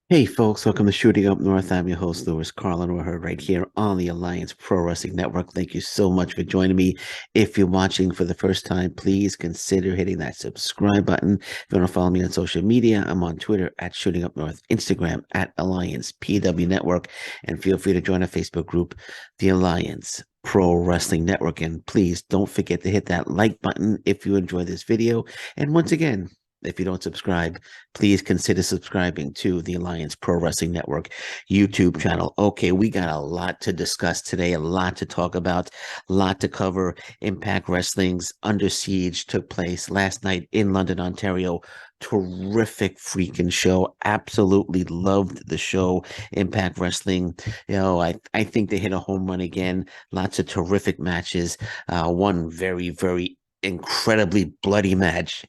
Hey folks, welcome to Shooting Up North. I'm your host, Louis Carlin. We're heard right here on the Alliance Pro Wrestling Network. Thank you so much for joining me. If you're watching for the first time, please consider hitting that subscribe button. If you want to follow me on social media, I'm on Twitter at Shooting Up North, Instagram at Alliance PW Network, and feel free to join our Facebook group, the Alliance Pro Wrestling Network. And please don't forget to hit that like button if you enjoy this video. And once again, if you don't subscribe, please consider subscribing to the Alliance Pro Wrestling Network YouTube channel. Okay, we got a lot to discuss today, a lot to talk about, a lot to cover. Impact Wrestling's Under Siege took place last night in London, Ontario. Terrific freaking show. Absolutely loved the show. Impact Wrestling, I think they hit a home run again. Lots of terrific matches. One very incredibly bloody match,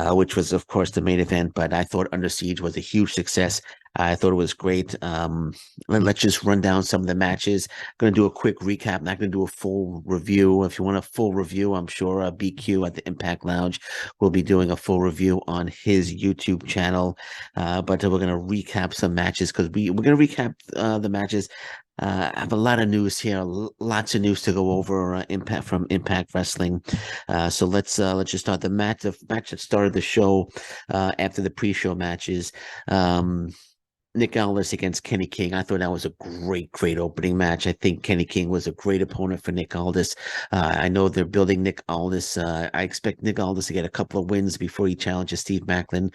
which was, of course, the main event. But I thought Under Siege was a huge success. I thought it was great. Let's just run down some of the matches. Going to do a quick recap. Not going to do a full review. If you want a full review, I'm sure BQ at the Impact Lounge will be doing a full review on his YouTube channel. But we're going to recap some matches because we're going to recap the matches. I have a lot of news here, lots of news to go over. Impact from Impact Wrestling. So let's just start the match that started the show after the pre-show matches. Um, Nick Aldis against Kenny King. I thought that was a great opening match. I think Kenny King was a great opponent for Nick Aldis. I know they're building Nick Aldis. I expect Nick Aldis to get a couple of wins before he challenges Steve Maclin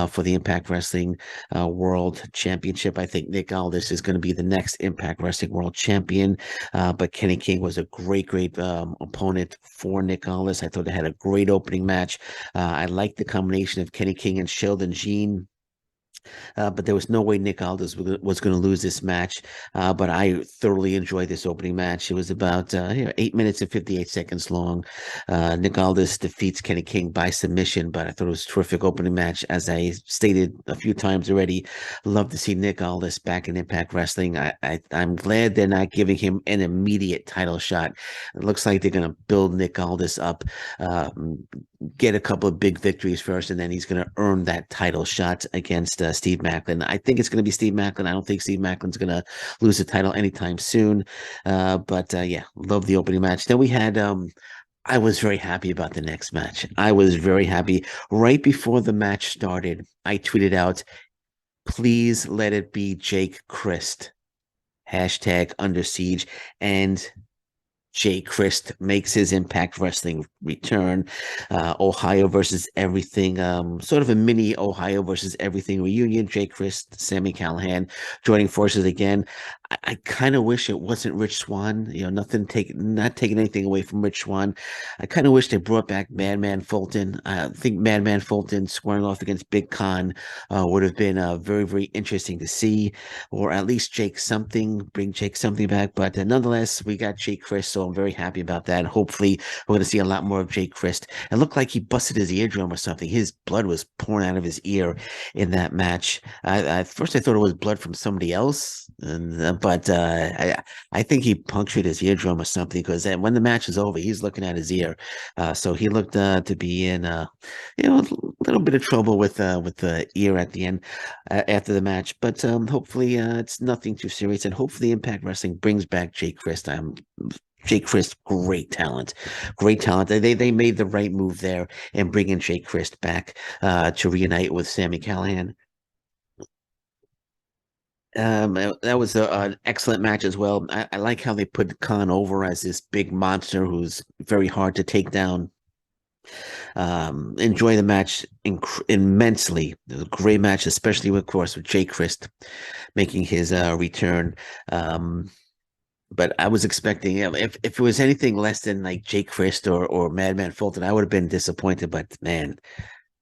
for the Impact Wrestling World Championship. I think Nick Aldis is going to be the next Impact Wrestling World Champion. But Kenny King was a great opponent for Nick Aldis. I thought they had a great opening match. I like the combination of Kenny King and Sheldon Jean. But there was no way Nick Aldis was going to lose this match. But I thoroughly enjoyed this opening match. It was about 8 minutes and 58 seconds long. Nick Aldis defeats Kenny King by submission, but I thought it was a terrific opening match. As I stated a few times already, love to see Nick Aldis back in Impact Wrestling. I'm glad they're not giving him an immediate title shot. It looks like they're going to build Nick Aldis up. Get a couple of big victories first, and then he's going to earn that title shot against Steve Maclin. I think it's going to be Steve Maclin. I don't think Steve Maclin's going to lose the title anytime soon. But yeah, love the opening match. Then we had I was very happy about the next match. I was very happy. Right before the match started, I tweeted out, please let it be Jake Christ. Hashtag Under Siege. And Jay Christ makes his Impact Wrestling return. Ohio versus Everything, sort of a mini Ohio versus Everything reunion. Jay Christ, Sammy Callahan joining forces again. I kind of wish it wasn't Rich Swann. Not taking anything away from Rich Swann. I kind of wish they brought back Madman Fulton. I think Madman Fulton squaring off against Big Con would have been very interesting to see, or at least bring Jake something back. But nonetheless, we got Jake Christ, so I'm very happy about that. Hopefully, we're going to see a lot more of Jake Christ. It looked like he busted his eardrum or something. His blood was pouring out of his ear in that match. At first, I thought it was blood from somebody else, but I think he punctured his eardrum or something because when the match is over, he's looking at his ear. So he looked to be in a little bit of trouble with the ear at the end after the match. But hopefully it's nothing too serious, and hopefully Impact Wrestling brings back Jake Christ. Jake Christ, great talent, great talent. They made the right move there and bringing Jake Christ back to reunite with Sammy Callahan. That was an excellent match as well. I like how they put Khan over as this big monster who's very hard to take down. Enjoy the match immensely. It was a great match, especially of course with Jay Christ making his return. Um, but I was expecting, if it was anything less than like Jay Christ or Madman Fulton, I would have been disappointed. But man,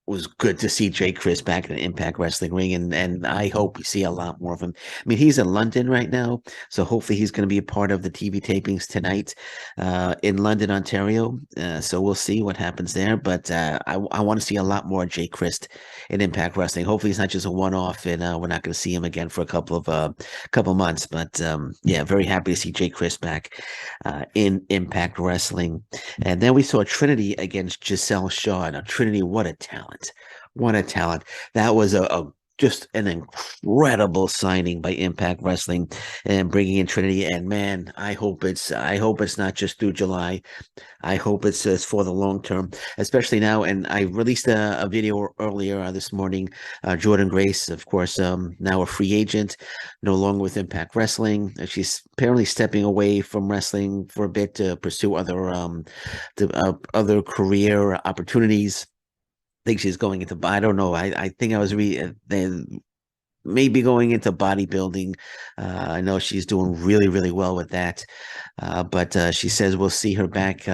was good to see Jay Chris back in the Impact Wrestling ring, and I hope we see a lot more of him. I mean, he's in London right now, so hopefully he's going to be a part of the TV tapings tonight in London, Ontario. So we'll see what happens there. But I want to see a lot more Jay Christ in Impact Wrestling. Hopefully, it's not just a one-off, and we're not going to see him again for a couple months. But yeah, very happy to see Jay Christ back in Impact Wrestling. And then we saw Trinity against Giselle Shaw. Now, Trinity, what a talent. What a talent. That was a just an incredible signing by Impact Wrestling and bringing in Trinity. And man, I hope it's not just through July. I hope it's for the long term, especially now. And I released a video earlier this morning. Jordan Grace, of course, now a free agent, no longer with Impact Wrestling. She's apparently stepping away from wrestling for a bit to pursue other career opportunities. I think she's going into. I don't know. I think I was maybe going into bodybuilding. I know she's doing really, really well with that. But she says we'll see her back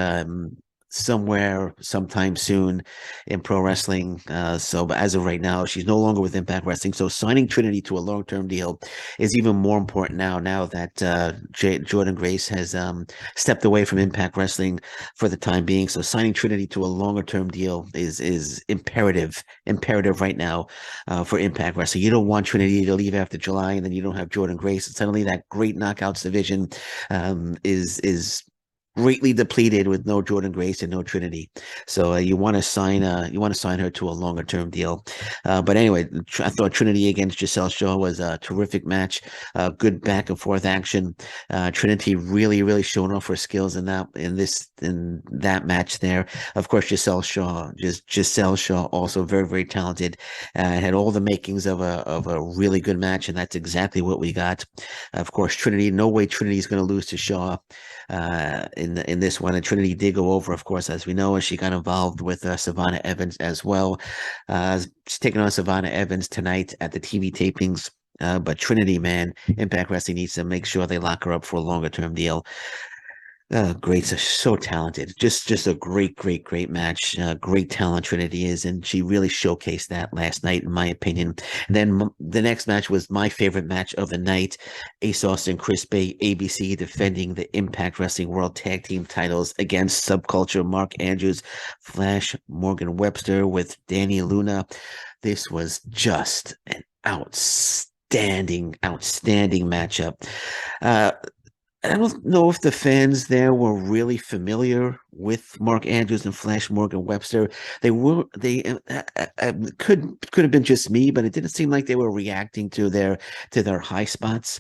somewhere sometime soon in pro wrestling. But as of right now, she's no longer with Impact Wrestling. So signing Trinity to a long-term deal is even more important now that Jordan Grace has stepped away from Impact Wrestling for the time being. So signing Trinity to a longer-term deal is imperative right now for Impact Wrestling. You don't want Trinity to leave after July, and then you don't have Jordan Grace, and suddenly that great knockouts division is greatly depleted with no Jordan Grace and no Trinity. So you want to sign her to a longer term deal. But anyway, I thought Trinity against Giselle Shaw was a terrific match. Good back and forth action. Trinity really showing off her skills in that match there. Of course, Giselle Shaw also very talented. Had all the makings of a really good match, and that's exactly what we got. Of course, Trinity. No way Trinity's going to lose to Shaw in this one. And Trinity did go over, of course, as we know, and she got involved with Savannah Evans as well. She's taking on Savannah Evans tonight at the TV tapings. But Trinity, man, Impact Wrestling needs to make sure they lock her up for a longer term deal. Great, so talented. Just a great match. Great talent Trinity is, and she really showcased that last night, in my opinion. And then the next match was my favorite match of the night: Ace Austin, Chris Bay, ABC defending the Impact Wrestling World Tag Team titles against Subculture, Mark Andrews, Flash Morgan Webster with Danny Luna. This was just an outstanding matchup. Uh, I don't know if the fans there were really familiar with Mark Andrews and Flash Morgan Webster. They were they could have been just me, but it didn't seem like they were reacting to their high spots.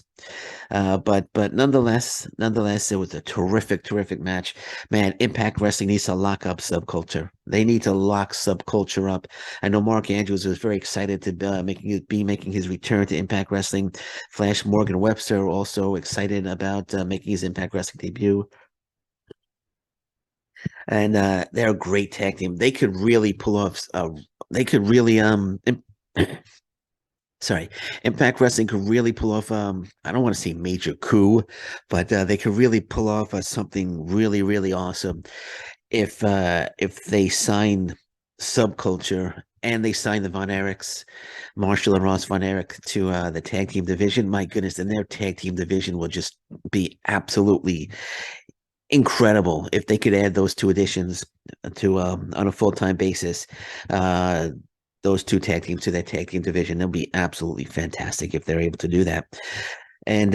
But nonetheless, it was a terrific match. Man, Impact Wrestling needs to lock up Subculture. They need to lock Subculture up. I know Mark Andrews was very excited to be making his return to Impact Wrestling. Flash Morgan Webster also excited about making his Impact Wrestling debut. And they're a great tag team. They could really pull off. They could really sorry, Impact Wrestling could really pull off. I don't want to say major coup, but they could really pull off something really awesome if they sign Subculture and they sign the Von Erichs, Marshall and Ross Von Erich to the tag team division. My goodness, then their tag team division will just be absolutely incredible if they could add those two additions to on a full-time basis. Those two tag teams to that tag team division. They'll be absolutely fantastic if they're able to do that. And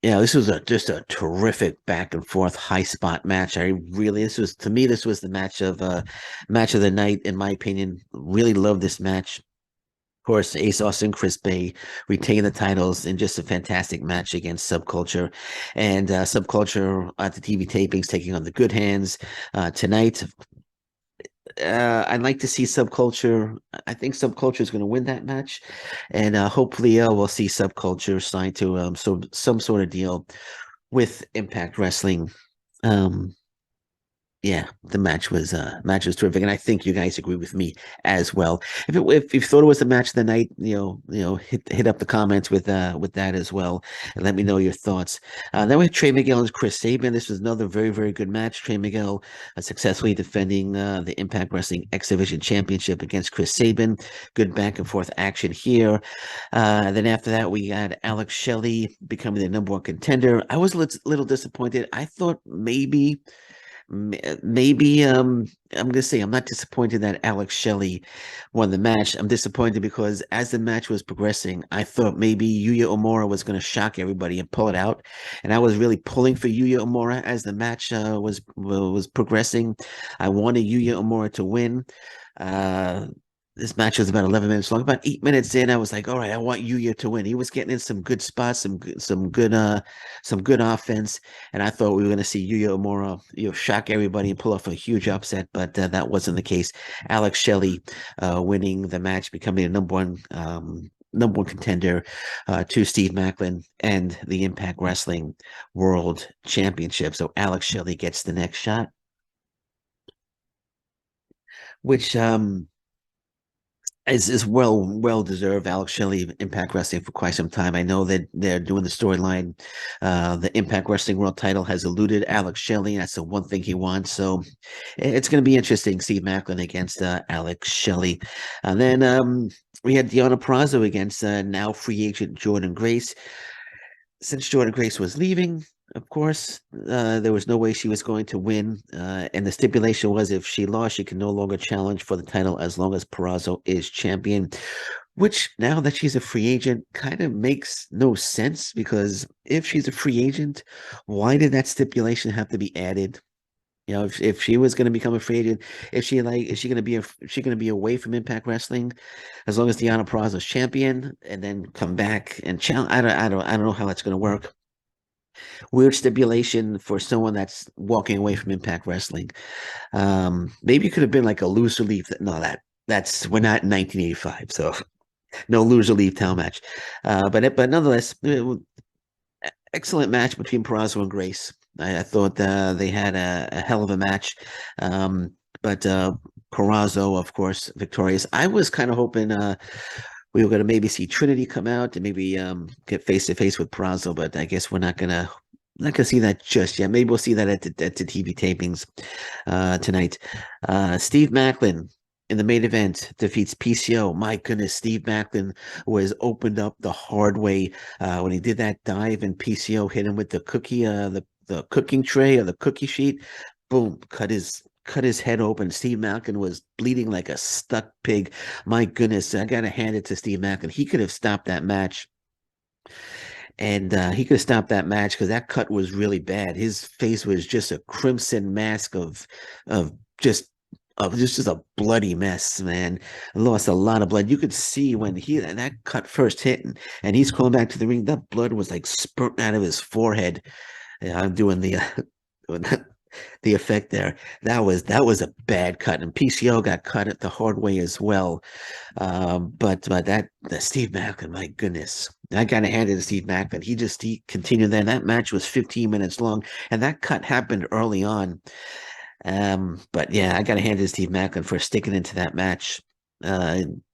this was just a terrific back and forth high spot match. This was the match of the night, in my opinion. Really love this match. Of course, Ace Austin, Chris Bay retain the titles in just a fantastic match against Subculture. And Subculture at the TV tapings taking on the Good Hands tonight. I'd like to see Subculture. I think Subculture is going to win that match, and hopefully, we'll see Subculture signed to some sort of deal with Impact Wrestling. Um, yeah, the match was terrific, and I think you guys agree with me as well. If you thought it was the match of the night, hit up the comments with that as well, and let me know your thoughts. Then we have Trey Miguel and Chris Sabin. This was another very good match. Trey Miguel successfully defending the Impact Wrestling X Division Championship against Chris Sabin. Good back and forth action here. Then after that, we had Alex Shelley becoming the number one contender. I was a little disappointed. I thought maybe I'm gonna say I'm not disappointed that Alex Shelley won the match. I'm disappointed because as the match was progressing, I thought maybe Yuya Omura was gonna shock everybody and pull it out, and I was really pulling for Yuya Omura as the match was progressing. I wanted Yuya Omura to win. this match was about 11 minutes long. About 8 minutes in, I was like, all right, I want Yuya to win. He was getting in some good spots, some good offense, and I thought we were going to see Yuya Uemura, shock everybody and pull off a huge upset, but that wasn't the case. Alex Shelley winning the match, becoming the number one contender to Steve Macklin and the Impact Wrestling World Championship. So Alex Shelley gets the next shot, which is well deserved. Alex Shelley, Impact Wrestling for quite some time. I know that they're doing the storyline. The Impact Wrestling World Title has eluded Alex Shelley. That's the one thing he wants. So it's going to be interesting. Steve Macklin against Alex Shelley, and then we had Deonna Purrazzo against now free agent Jordynne Grace. Since Jordynne Grace was leaving, of course, there was no way she was going to win. And the stipulation was if she lost, she can no longer challenge for the title as long as Purrazzo is champion, which now that she's a free agent kind of makes no sense because if she's a free agent, why did that stipulation have to be added? If she was going to become a free agent, is she going to be away from Impact Wrestling as long as Deonna Purrazzo's champion and then come back and challenge? I don't know how that's going to work. Weird stipulation for someone that's walking away from Impact Wrestling. Maybe it could have been like a loser leave. No, that's we're not in 1985, so no loser leave town match. But nonetheless, excellent match between Purrazzo and Grace. I thought they had a hell of a match. But Purrazzo, of course, victorious. I was kind of hoping we were going to maybe see Trinity come out and maybe get face to face with Purrazzo, but I guess we're not gonna see that just yet. Maybe we'll see that at the TV tapings tonight. Steve Macklin in the main event defeats PCO. My goodness, Steve Macklin was opened up the hard way when he did that dive, and PCO hit him with the the cooking tray or the cookie sheet. Boom, cut his head open. Steve Macklin was bleeding like a stuck pig. My goodness, I gotta hand it to Steve Macklin. He could have stopped that match. And he could have stopped that match because that cut was really bad. His face was just a crimson mask of just just a bloody mess, man. Lost a lot of blood. You could see when that cut first hit, and he's calling back to the ring. That blood was like spurting out of his forehead. Yeah, I'm doing the the effect there. That was a bad cut, and PCO got cut it the hard way as well. But that the Steve Macklin, my goodness, I gotta hand it to Steve Macklin. He continued there. That match was 15 minutes long, and that cut happened early on. But yeah, I gotta hand it to Steve Macklin for sticking into that match.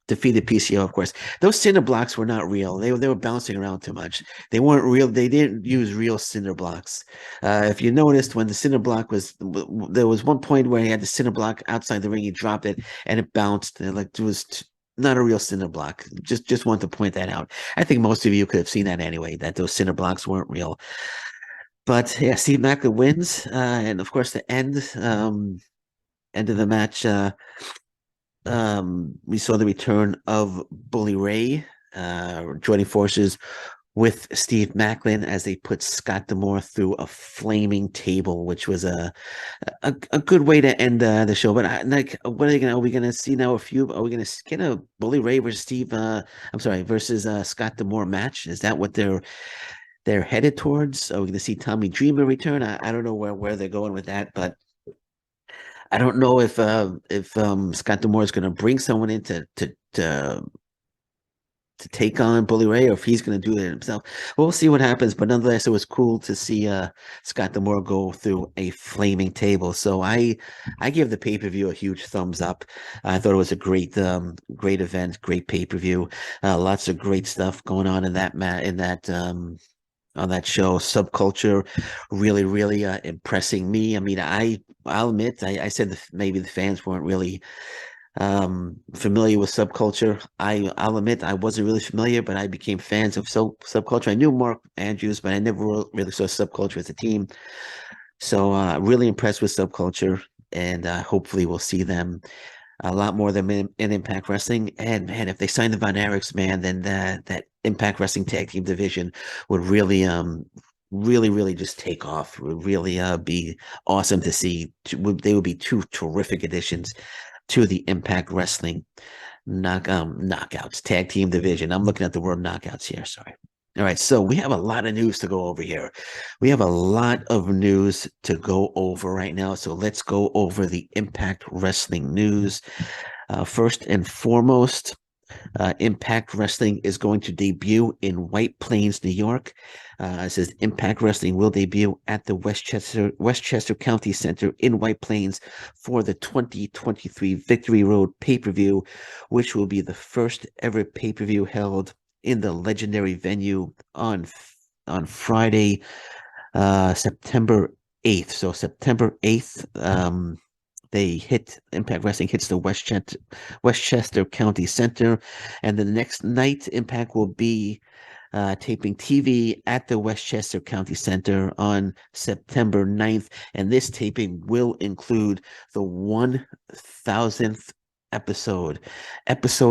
Defeated PCO, of course. Those cinder blocks were not real. They were bouncing around too much. They weren't real. They didn't use real cinder blocks. If you noticed, when the cinder block there was one point where he had the cinder block outside the ring. He dropped it and it bounced. And like it was not a real cinder block. Just want to point that out. I think most of you could have seen that anyway. That those cinder blocks weren't real. But yeah, Steve Macklin wins, and of course the end of the match. We saw the return of Bully Ray, joining forces with Steve Macklin as they put Scott D'Amore through a flaming table, which was a good way to end the show. But what are we gonna see now? Are we gonna get a Bully Ray versus versus Scott D'Amore match? Is that what they're headed towards? Are we gonna see Tommy Dreamer return? I don't know where they're going with that, but I don't know if Scott D'Amore is going to bring someone in to take on Bully Ray, or if he's going to do it himself. We'll see what happens. But nonetheless, it was cool to see Scott D'Amore go through a flaming table. So I give the pay per view a huge thumbs up. I thought it was a great event, great pay per view. Lots of great stuff going on in that on that show. Subculture really impressing me. I mean, I'll admit I said maybe the fans weren't really familiar with Subculture. I'll admit I wasn't really familiar, but I became fans of Subculture. I knew Mark Andrews, but I never really saw Subculture as a team. So really impressed with Subculture, and hopefully we'll see them a lot more than in Impact Wrestling. And man, if they sign the Von Erichs, man, then that Impact Wrestling tag team division would really just take off. Would really be awesome to see. They would be two terrific additions to the Impact Wrestling knockouts, tag team division. I'm looking at the word knockouts here. Sorry. All right, so we have a lot of news to go over here. We have a lot of news to go over right now. So let's go over the Impact Wrestling news. First and foremost, Impact Wrestling is going to debut in White Plains, New York. It says Impact Wrestling will debut at the Westchester County Center in White Plains for the 2023 Victory Road pay-per-view, which will be the first ever pay-per-view held in the legendary venue on Friday, September 8th. So September 8th, Impact Wrestling hits the Westchester County Center, and the next night Impact will be taping TV at the Westchester County Center on September 9th, and this taping will include the 1000th episode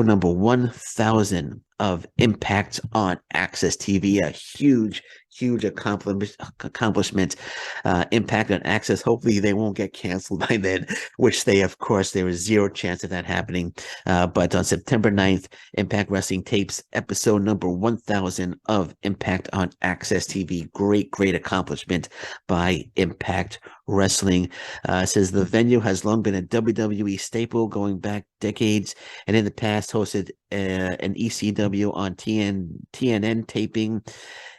number 1000 of Impact on Access TV. A huge accomplishment. Impact on Access. Hopefully they won't get canceled by then, which of course, there is zero chance of that happening. But on September 9th, Impact Wrestling tapes episode number 1000 of Impact on Access TV. Great accomplishment by Impact Wrestling. Says the venue has long been a WWE staple going back decades, and in the past hosted an ECW on TNN taping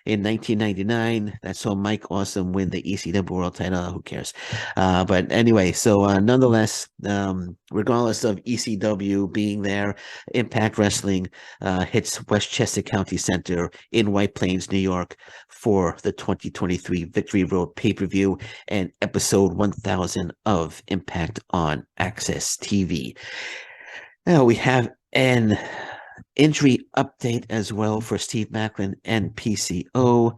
in 1999. That saw Mike Awesome win the ECW World Title. Who cares? But anyway, so nonetheless, regardless of ECW being there, Impact Wrestling hits Westchester County Center in White Plains, New York for the 2023 Victory Road pay-per-view and episode 1000 of Impact on Access TV. Now we have an injury update as well for Steve Maclin and PCO.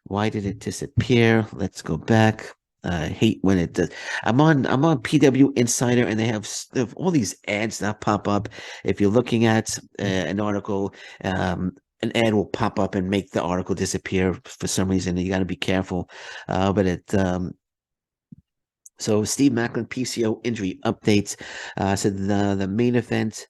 Why did it disappear? Let's go back. I hate when it does. I'm on PW Insider, and they have all these ads that pop up. If you're looking at an article, an ad will pop up and make the article disappear for some reason. You got to be careful. So Steve Maclin PCO injury updates. Said the main event.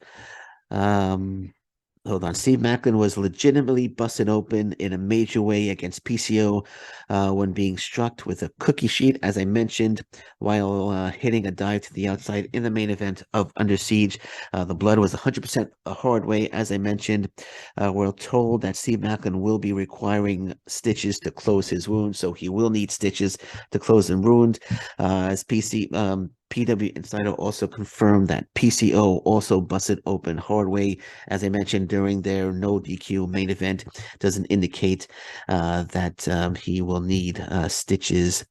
Hold on. Steve Maclin was legitimately busted open in a major way against PCO when being struck with a cookie sheet, as I mentioned, while hitting a dive to the outside in the main event of Under Siege. The blood was 100% a hard way, as I mentioned. We're told that Steve Maclin will be requiring stitches to close his wound, so he will need stitches to close the wound. As PW Insider also confirmed that PCO also busted open hard way, as I mentioned during their no DQ main event. Doesn't indicate that he will need stitches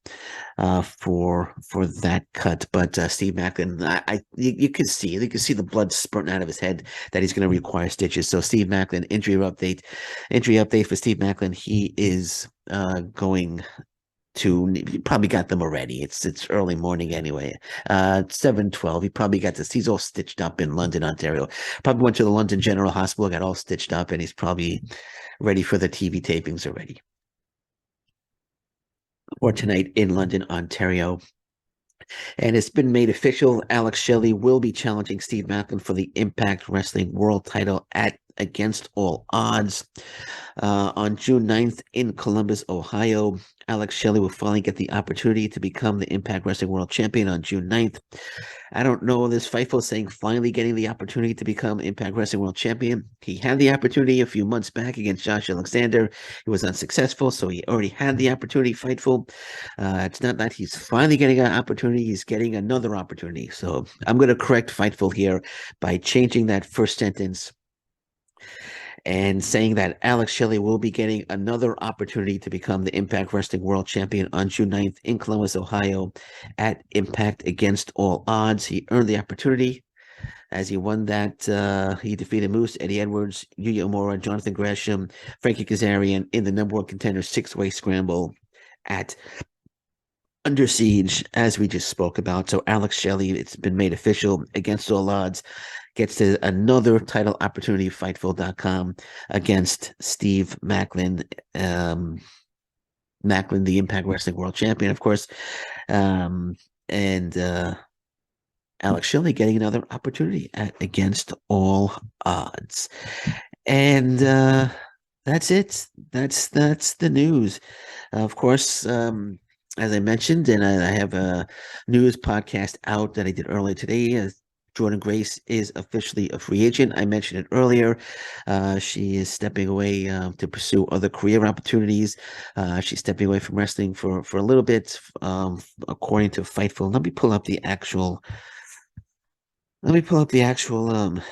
for that cut. But Steve Maclin, you can see the blood spurting out of his head that he's going to require stitches. So Steve Maclin injury update for Steve Maclin. He is going to, he probably got them already. It's early morning anyway. 7:12. He probably got this. He's all stitched up in London, Ontario. Probably went to the London General Hospital, got all stitched up, and he's probably ready for the TV tapings already. Or tonight in London, Ontario. And it's been made official. Alex Shelley will be challenging Steve Maclin for the Impact Wrestling World Title at Against All Odds. On June 9th in Columbus, Ohio, Alex Shelley will finally get the opportunity to become the Impact Wrestling World Champion on June 9th. I don't know this Fightful saying finally getting the opportunity to become Impact Wrestling World Champion. He had the opportunity a few months back against Josh Alexander. He was unsuccessful, so he already had the opportunity, Fightful. It's not that he's finally getting an opportunity, he's getting another opportunity. So I'm going to correct Fightful here by changing that first sentence and saying that Alex Shelley will be getting another opportunity to become the Impact Wrestling World Champion on June 9th in Columbus, Ohio at Impact Against All Odds. He earned the opportunity as he won that. He defeated Moose, Eddie Edwards, Yuya Uemura, Jonathan Gresham, Frankie Kazarian in the number one contender six-way scramble at Under Siege, as we just spoke about. So Alex Shelley, it's been made official, Against All Odds, gets to another title opportunity, Fightful.com, against Steve Maclin. Maclin, the Impact Wrestling World Champion, of course. And Alex Shelley getting another opportunity at Against All Odds. And that's it. That's the news. Of course, as I mentioned, and I have a news podcast out that I did earlier today. Jordynne Grace is officially a free agent. I mentioned it earlier. She is stepping away to pursue other career opportunities. She's stepping away from wrestling for a little bit, according to Fightful. Let me pull up the actual. Let me pull up the actual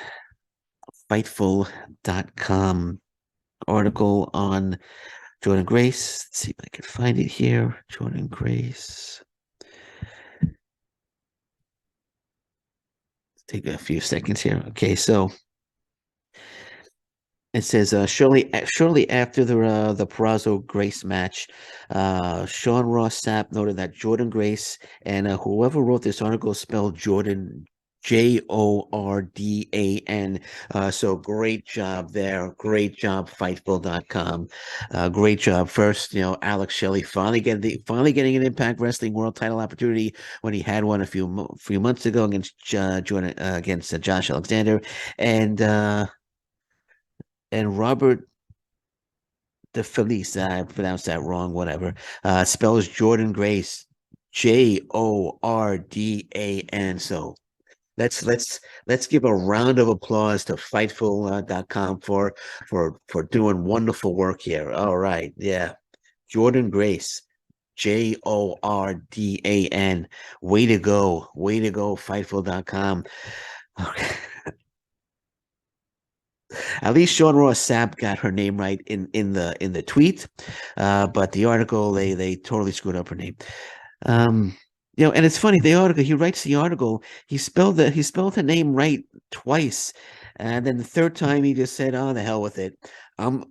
Fightful.com article on Jordynne Grace. Let's see if I can find it here. Jordynne Grace. Take a few seconds here. Okay, so it says shortly after the Perazo Grace match, Sean Ross Sapp noted that Jordynne Grace and whoever wrote this article spelled Jordan Jordan. So great job there. Great job, Fightful.com. Great job. First, Alex Shelley finally getting an Impact Wrestling World Title opportunity when he had one a few months ago against against Josh Alexander, and Robert DeFelice. I pronounced that wrong. Whatever. Spells Jordynne Grace Jordan. So let's give a round of applause to Fightful.com for doing wonderful work here. All right, yeah, Jordynne Grace, Jordan. Way to go, Fightful.com. Okay. At least Sean Ross Sapp got her name right in the tweet, but the article they totally screwed up her name. And it's funny. The article he writes the article. He spelled the name right twice, and then the third time he just said, "Oh, the hell with it. I'm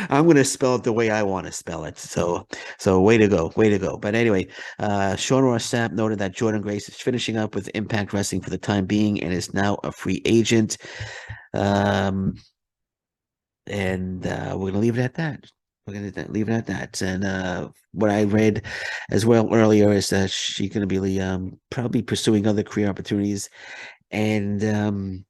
I'm going to spell it the way I want to spell it." So way to go, way to go. But anyway, Sean Ross Sapp noted that Jordynne Grace is finishing up with Impact Wrestling for the time being and is now a free agent. And we're going to leave it at that. We're going to leave it at that. And what I read as well earlier is that she's going to be probably pursuing other career opportunities, and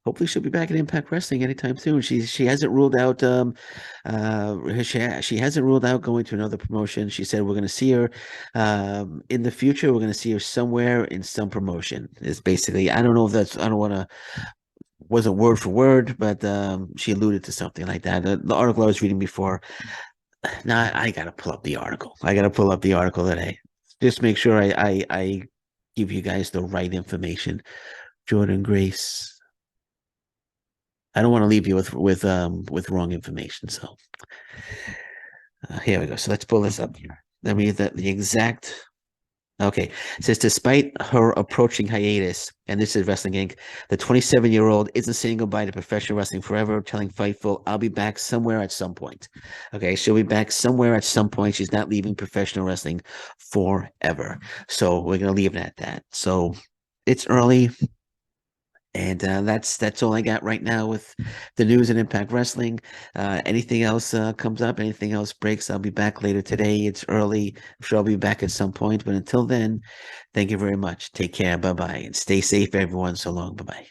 hopefully she'll be back in Impact Wrestling anytime soon. She hasn't ruled out she hasn't ruled out going to another promotion. She said we're going to see her in the future. We're going to see her somewhere in some promotion. Is basically, I don't know if that's, I don't want to, wasn't word for word, but she alluded to something like that. The article I was reading before. Now I gotta pull up the article. I gotta pull up the article today. Just make sure I give you guys the right information. Jordynne Grace. I don't want to leave you with wrong information. So here we go. So let's pull this up here. Let me the exact. Okay, it says despite her approaching hiatus, and this is Wrestling Inc., the 27-year-old isn't saying goodbye to professional wrestling forever, telling Fightful, "I'll be back somewhere at some point." Okay, she'll be back somewhere at some point. She's not leaving professional wrestling forever. So we're gonna leave it at that. So it's early. And that's all I got right now with the news and Impact Wrestling. Anything else comes up, anything else breaks, I'll be back later today. It's early. I'm sure I'll be back at some point. But until then, thank you very much. Take care. Bye bye. And stay safe, everyone. So long. Bye bye.